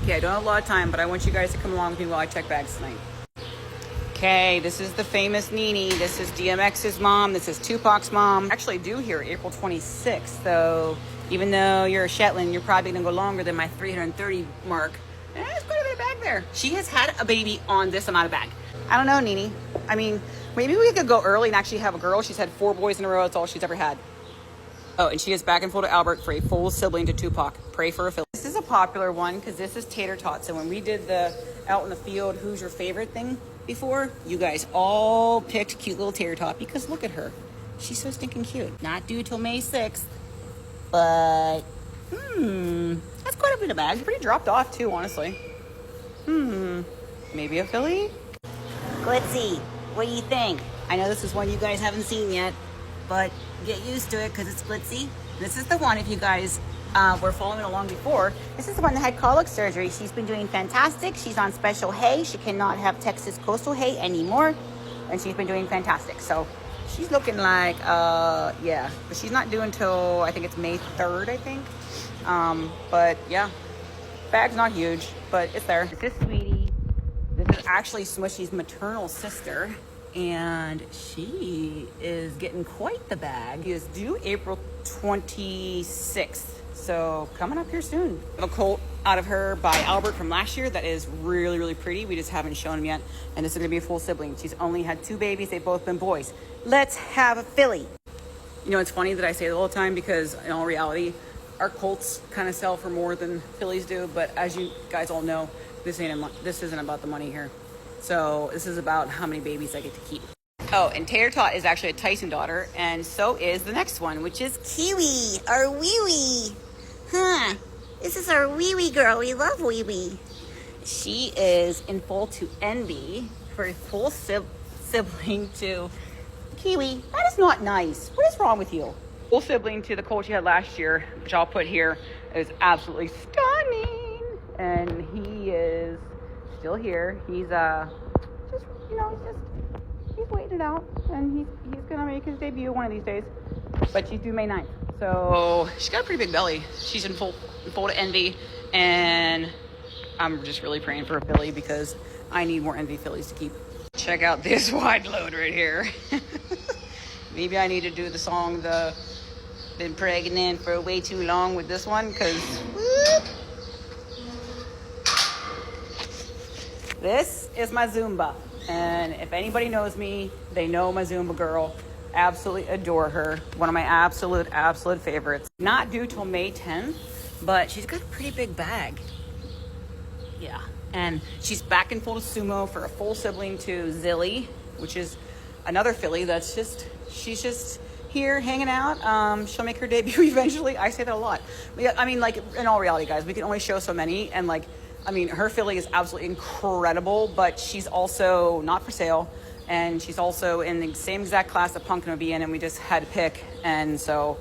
Okay, I don't have a lot of time, but I want you guys to come along with me while I check bags tonight. Okay, this is the famous Nene. This is DMX's mom. This is Tupac's mom. Actually due here April 26th, so even though you're a Shetland, you're probably gonna go longer than my 330 mark. And there's quite a bit of bag there. She has had a baby on this amount of bag. I don't know, Nene. I mean, maybe we could go early and actually have a girl. She's had 4 boys in a row. That's all she's ever had. Oh, and she is back and full to Albert for a full sibling to Tupac. Pray for a filly. This is a popular one because this is Tater Tot. So when we did the out in the field, who's your favorite thing before, you guys all picked cute little Tater Tot because look at her. She's so stinking cute. Not due till May 6th, but that's quite a bit of bag. Pretty dropped off too, honestly. Maybe a filly? Glitzy, what do you think? I know this is one you guys haven't seen yet, but get used to it because it's Glitzy. This is the one, if you guys were following along before, this is the one that had colic surgery. She's been doing fantastic. She's on special hay. She cannot have Texas coastal hay anymore, and she's been doing fantastic. So she's looking like, yeah, but she's not due until, I think it's May 3rd, I think. But yeah, bag's not huge, but it's there. This is Sweetie. This is actually Smooshy's maternal sister, and she is getting quite the bag. She is due April 26th, so coming up here soon. I have a colt out of her by Albert from last year that is really, really pretty. We just haven't shown him yet, and this is gonna be a full sibling. She's only had 2 babies. They've both been boys. Let's have a filly. You know, it's funny that I say it all the time because in all reality, our colts kind of sell for more than fillies do, but as you guys all know, this isn't about the money here. So this is about how many babies I get to keep. Oh, and Tater Tot is actually a Tyson daughter, and so is the next one, which is Kiwi, our wee-wee. Huh, this is our wee-wee girl. We love wee-wee. She is in full to envy for a full sibling to Kiwi. That is not nice. What is wrong with you? Full sibling to the colt she had last year, which I'll put here, is absolutely stunning. And he is still here. He's just, you know, he's waiting it out, and he's gonna make his debut one of these days. But she's due May 9th, so she's got a pretty big belly. She's in full to envy, and I'm just really praying for a filly because I need more envy fillies to keep. Check out this wide load right here. Maybe I need to do the song been pregnant for way too long with this one, because whoop. This is my Zumba, and if anybody knows me, they know my Zumba girl. Absolutely adore her. One of my absolute favorites. Not due till May 10th, but she's got a pretty big bag. Yeah, and she's back in full to sumo for a full sibling to Zilly, which is another filly that's she's just here hanging out. She'll make her debut eventually. I say that a lot. I mean, like, in all reality, guys, we can only show so many, and like, I mean, her filly is absolutely incredible, but she's also not for sale, and she's also in the same exact class that Pumpkin would be in, and we just had to pick, and so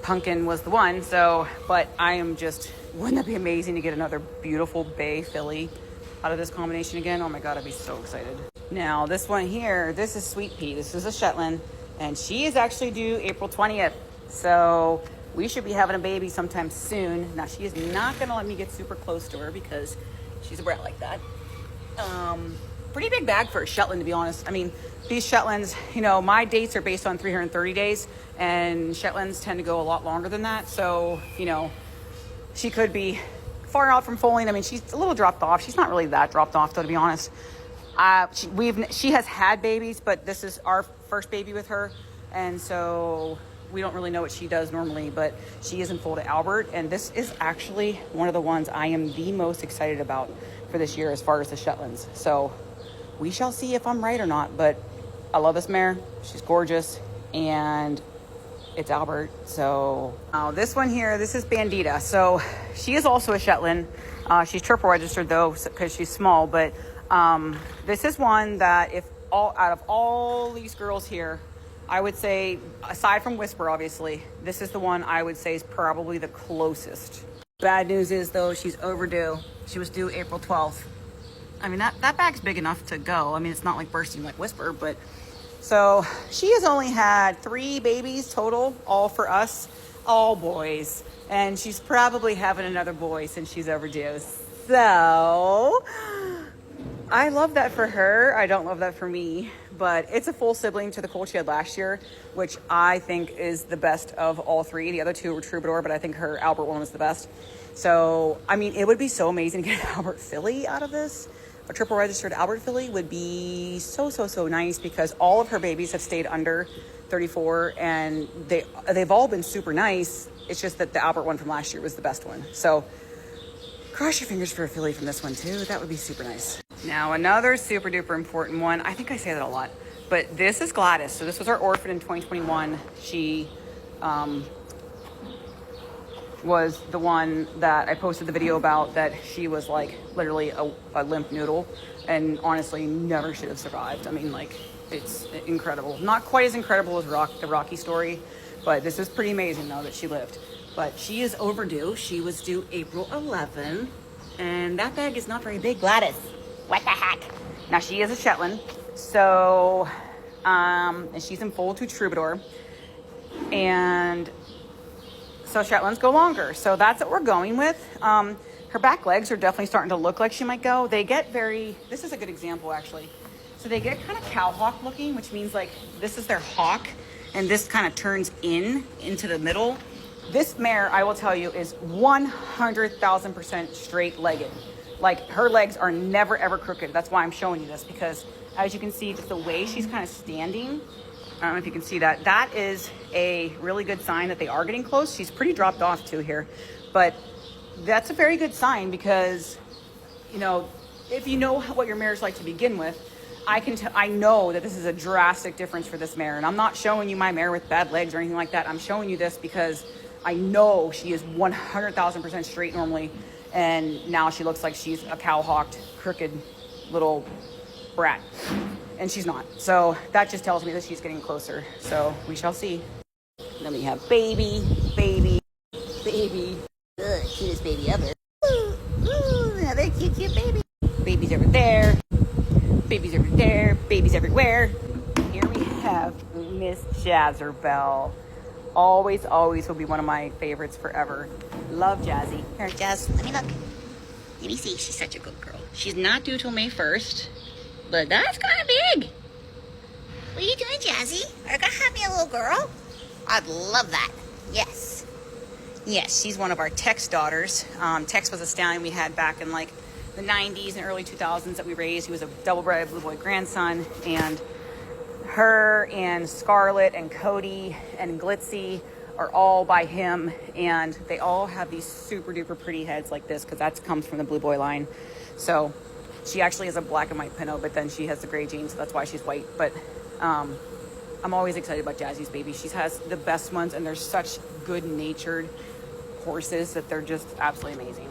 Pumpkin was the one. So, but I am just, wouldn't that be amazing to get another beautiful bay filly out of this combination again? Oh my God, I'd be so excited. Now, this one here, this is Sweet Pea. This is a Shetland, and she is actually due April 20th. So we should be having a baby sometime soon. Now, she is not going to let me get super close to her because she's a brat like that. Pretty big bag for a Shetland, to be honest. I mean, these Shetlands, you know, my dates are based on 330 days, and Shetlands tend to go a lot longer than that. So, you know, she could be far out from foaling. I mean, she's a little dropped off. She's not really that dropped off, though, to be honest. She has had babies, but this is our first baby with her, and so we don't really know what she does normally, but she is in full to Albert, and this is actually one of the ones I am the most excited about for this year as far as the Shetlands. So we shall see if I'm right or not, but I love this mare. She's gorgeous, and it's Albert. So this one here, this is Bandida. So she is also a Shetland. She's triple registered though, because she's small, but this is one that out of all these girls here, I would say, aside from Whisper, obviously, this is the one I would say is probably the closest. Bad news is, though, she's overdue. She was due April 12th. I mean, that bag's big enough to go. I mean, it's not like bursting like Whisper, but so she has only had 3 babies total, all for us, all boys. And she's probably having another boy since she's overdue. So I love that for her. I don't love that for me, but it's a full sibling to the colt she had last year, which I think is the best of all three. The other two were Troubadour, but I think her Albert one was the best. So, I mean, it would be so amazing to get an Albert filly out of this. A triple registered Albert filly would be so, so, so nice because all of her babies have stayed under 34 and they've all been super nice. It's just that the Albert one from last year was the best one. So cross your fingers for a filly from this one too. That would be super nice. Now, another super duper important one. I think I say that a lot, but this is Gladys. So this was our orphan in 2021. She was the one that I posted the video about, that she was like literally a limp noodle and honestly never should have survived. I mean, like, it's incredible. Not quite as incredible as the Rocky story, but this is pretty amazing though that she lived. But she is overdue. She was due April 11, and that bag is not very big. Gladys, what the heck? Now she is a Shetland, so and she's in foal to Troubadour, and so Shetlands go longer. So that's what we're going with. Her back legs are definitely starting to look like she might go. They get this is a good example actually. So they get kind of cow hawk looking, which means like this is their hawk and this kind of turns into the middle. This mare, I will tell you, is 100,000% straight legged. Like her legs are never ever crooked. That's why I'm showing you this, because as you can see, just the way she's kind of standing, I don't know if you can see that. That is a really good sign that they are getting close. She's pretty dropped off too here, but that's a very good sign because, you know, if you know what your mare's like to begin with, I know that this is a drastic difference for this mare. And I'm not showing you my mare with bad legs or anything like that. I'm showing you this because I know she is 100,000% straight normally. And now she looks like she's a cow-hawked, crooked little brat. And she's not. So that just tells me that she's getting closer. So we shall see. Then we have baby. Ugh, cutest baby ever. Ooh, another cute baby. Babies over there. Babies over there. Babies everywhere. Here we have Miss Jazzarbell. Always will be one of my favorites forever. Love Jazzy. Here, Jazz, let me look. Let me see. She's such a good girl. She's not due till May 1st. But that's kind of big. What are you doing, Jazzy? Are you going to have me a little girl? I'd love that. Yes. Yes, she's one of our Tex daughters. Tex was a stallion we had back in like the 90s and early 2000s that we raised. He was a double-bred Blue Boy grandson. And her and Scarlett and Cody and Glitzy are all by him. And they all have these super-duper pretty heads like this because that comes from the Blue Boy line. So she actually is a black and white Pinot, but then she has the gray genes, so that's why she's white. But I'm always excited about Jazzy's baby. She has the best ones, and they're such good-natured horses that they're just absolutely amazing.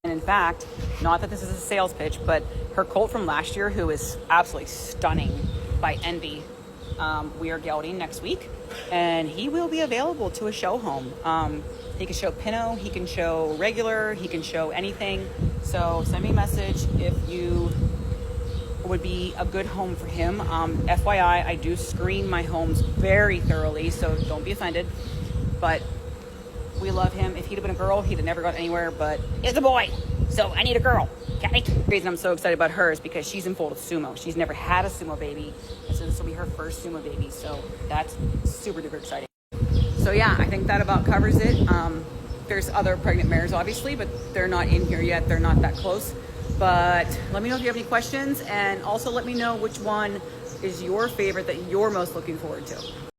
And in fact, not that this is a sales pitch, but her colt from last year, who is absolutely stunning by Envy, we are gelding next week, and he will be available to a show home. He can show Pinot, he can show regular, he can show anything. So send me a message if you would be a good home for him. FYI, I do screen my homes very thoroughly, so don't be offended. But we love him. If he'd have been a girl, he'd have never got anywhere, but it's a boy, so I need a girl. Okay? The reason I'm so excited about her is because she's in foal to sumo. She's never had a sumo baby, and so this will be her first sumo baby, so that's super duper exciting. So yeah, I think that about covers it. There's other pregnant mares, obviously, but they're not in here yet. They're not that close. But let me know if you have any questions, and also let me know which one is your favorite that you're most looking forward to.